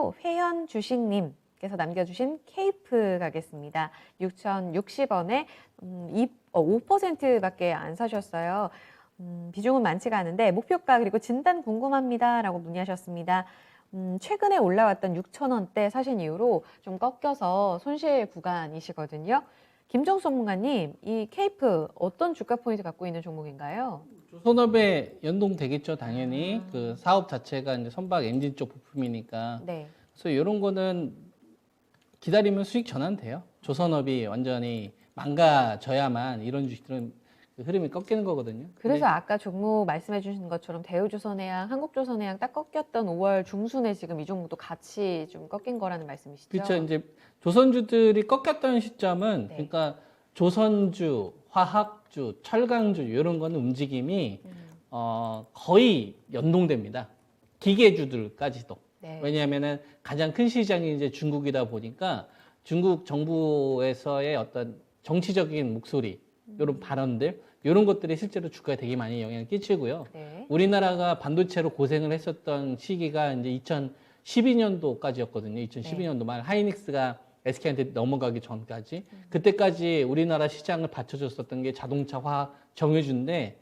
마지막으로 회현 주식님께서 남겨주신 케이프 가겠습니다. 6,060원에 5%밖에 안 사셨어요. 비중은 많지가 않은데 목표가 그리고 진단 궁금합니다 라고 문의하셨습니다. 최근에 올라왔던 6,000원대 사신 이후로 좀 꺾여서 손실 구간이시거든요. 김정수 전문가님, 이 케이프 어떤 주가 포인트 갖고 있는 종목인가요? 조선업에 연동되겠죠, 당연히. 그 사업 자체가 이제 선박 엔진 쪽 부품이니까. 네. 그래서 이런 거는 기다리면 수익 전환돼요. 조선업이 완전히 망가져야만 이런 주식들은 그 흐름이 꺾이는 거거든요. 그래서 아까 종목 말씀해 주신 것처럼 대우조선해양, 한국조선해양 딱 꺾였던 5월 중순에 지금 이 종목도 같이 좀 꺾인 거라는 말씀이시죠? 그렇죠. 이제 조선주들이 꺾였던 시점은 네. 그러니까 조선주, 화학주, 철강주 이런 거는 움직임이 거의 연동됩니다. 기계주들까지도. 네. 왜냐하면은 가장 큰 시장이 이제 중국이다 보니까 중국 정부에서의 어떤 정치적인 목소리, 이런 발언들, 이런 것들이 실제로 주가에 되게 많이 영향을 끼치고요. 네. 우리나라가 반도체로 고생을 했었던 시기가 이제 2012년도까지였거든요. 2012년도 말 하이닉스가 SK한테 넘어가기 전까지. 그때까지 우리나라 시장을 받쳐줬었던 게 자동차, 화학, 정유주인데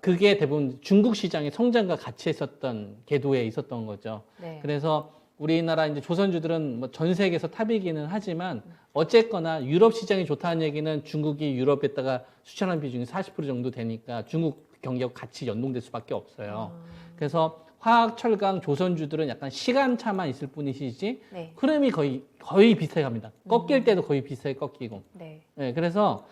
그게 대부분 중국 시장의 성장과 같이 했었던 궤도에 있었던 거죠. 네. 그래서 우리나라 이제 조선주들은 뭐 전 세계에서 탑이기는 하지만 어쨌거나 유럽 시장이 좋다는 얘기는 중국이 유럽에다가 수출하는 비중이 40% 정도 되니까 중국 경기하고 같이 연동될 수밖에 없어요. 그래서 화학, 철강, 조선주들은 약간 시간차만 있을 뿐이시지 네. 흐름이 거의 비슷하게 갑니다. 꺾일 때도 거의 비슷하게 꺾이고. 네. 네, 그래서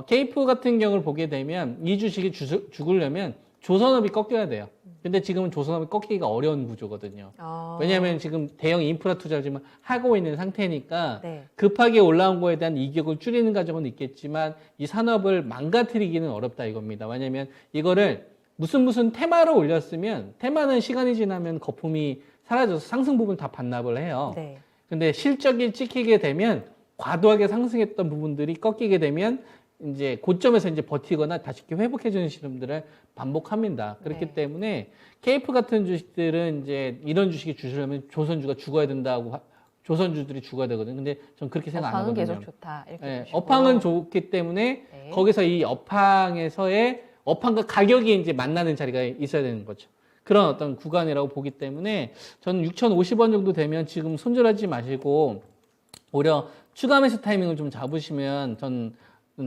케이프 같은 경우를 보게 되면 이 주식이 죽으려면 조선업이 꺾여야 돼요. 근데 지금은 조선업이 꺾이기가 어려운 구조거든요. 왜냐하면 지금 대형 인프라 투자를 지금 하고 있는 상태니까 네. 급하게 올라온 거에 대한 이격을 줄이는 과정은 있겠지만 이 산업을 망가뜨리기는 어렵다 이겁니다. 왜냐하면 이거를 무슨 테마로 올렸으면 테마는 시간이 지나면 거품이 사라져서 상승 부분 다 반납을 해요. 네. 근데 실적이 찍히게 되면 과도하게 상승했던 부분들이 꺾이게 되면 이제 고점에서 이제 버티거나 다시 이렇게 회복해주는 시름들을 반복합니다. 그렇기 네. 때문에 케이프 같은 주식들은 이제 이런 주식이 주시려면 조선주가 죽어야 된다고 조선주들이 죽어야 되거든요. 근데 전 그렇게 생각 안 업황은 하거든요. 계속 좋다. 이렇게 네, 보시고. 업황은 좋기 때문에 네. 거기서 이 업황에서의 업황과 가격이 이제 만나는 자리가 있어야 되는 거죠. 그런 어떤 구간이라고 보기 때문에 저는 6,050원 정도 되면 지금 손절하지 마시고 오히려 추가 매수 타이밍을 좀 잡으시면 전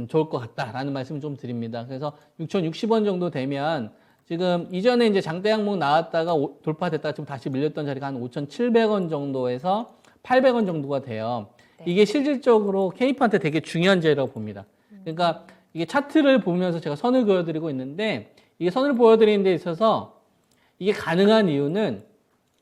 좋을 것 같다라는 말씀을 좀 드립니다. 그래서 6,060원 정도 되면 지금 이전에 이제 장대 항목 나왔다가 돌파됐다가 지금 다시 밀렸던 자리가 한 5,700원 정도에서 800원 정도가 돼요. 네. 이게 실질적으로 케이프한테 되게 중요한 자리라고 봅니다. 그러니까 이게 차트를 보면서 제가 선을 그어드리고 있는데 이게 선을 보여드리는 데 있어서 이게 가능한 이유는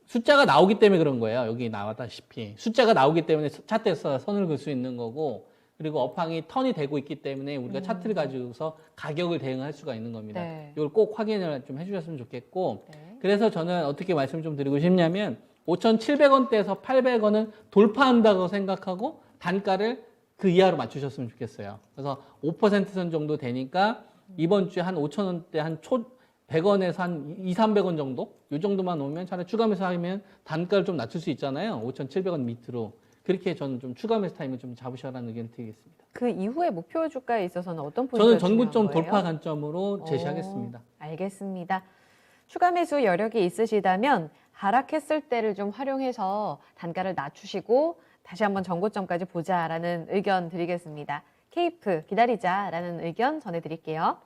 숫자가 나오기 때문에 그런 거예요. 여기 나왔다시피 숫자가 나오기 때문에 차트에서 선을 그을 수 있는 거고 그리고 업황이 턴이 되고 있기 때문에 우리가 차트를 가지고서 가격을 대응할 수가 있는 겁니다. 네. 이걸 꼭 확인을 좀 해주셨으면 좋겠고 네. 그래서 저는 어떻게 말씀 좀 드리고 싶냐면 5,700원대에서 800원은 돌파한다고 생각하고 단가를 그 이하로 맞추셨으면 좋겠어요. 그래서 5%선 정도 되니까 이번 주에 한 5,000원대 한 100원에서 한 2, 300원 정도? 이 정도만 오면 차라리 추가 매수하면 단가를 좀 낮출 수 있잖아요. 5,700원 밑으로. 그렇게 저는 좀 추가 매수 타임을 좀 잡으셔라는 의견을 드리겠습니다. 그 이후에 목표 주가에 있어서는 어떤 포인트가 저는 중요한 전고점 거예요? 돌파 관점으로 제시하겠습니다. 알겠습니다. 추가 매수 여력이 있으시다면 하락했을 때를 좀 활용해서 단가를 낮추시고 다시 한번 전고점까지 보자라는 의견 드리겠습니다. 케이프 기다리자라는 의견 전해드릴게요.